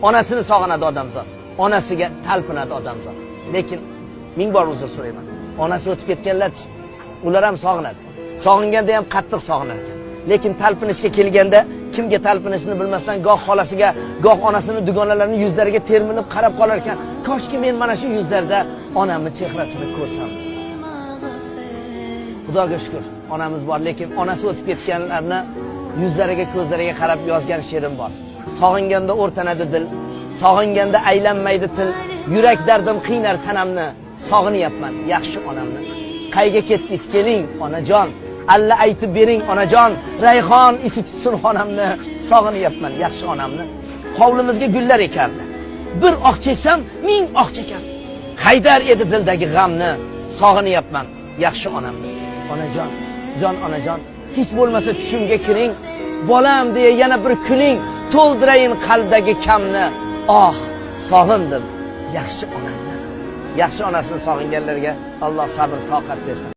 Onasini sog'inadi odamzod. Onasiga talpinadi odamzod. Lekin ming bor uzr so'rayman. Onasi o'tib ketganlar-chi? Ular ham sog'inadi. Sog'inganda ham qattiq sog'inar ekan. Lekin talpinishga kelganda kimga talpinishni bilmasdan goh xolasiga, goh onasini dugonalarining yuzlariga termilib qarab qolar ekan. Koshki men mana shu yuzlarda onamning chehrasini ko'rsam. Xudoga shukr, onamiz bor, lekin onasi o'tib ketganlarni yuzlariga, ko'zlariga qarab yozgan she'rim bor. Sog'inganda o'rtanadi dil, sog'inganda aylanmaydi til, yurak dardim qiynar tanamni, sog'inyapman yaxshi onamni. Qayga ketdingiz keling onajon, alla aytib bering onajon, rayhon isi tutsin xonamni, sog'inyapman yaxshi onamni. Hovlimizga gullar ekardi. Bir oq cheksam, ming oq chekar. Haydar edi dildagi g'amni, sog'inyapman yaxshi onamni. Onajon, jon onajon, hech bo'lmasa tushimga kiring, bolam deya yana bir kuling, to'ldirayin qalbdagi kamni. Oh, sog'indim yaxshi onamni. Yaxshi onasini sog'inganlarga Alloh sabr toqat bersin.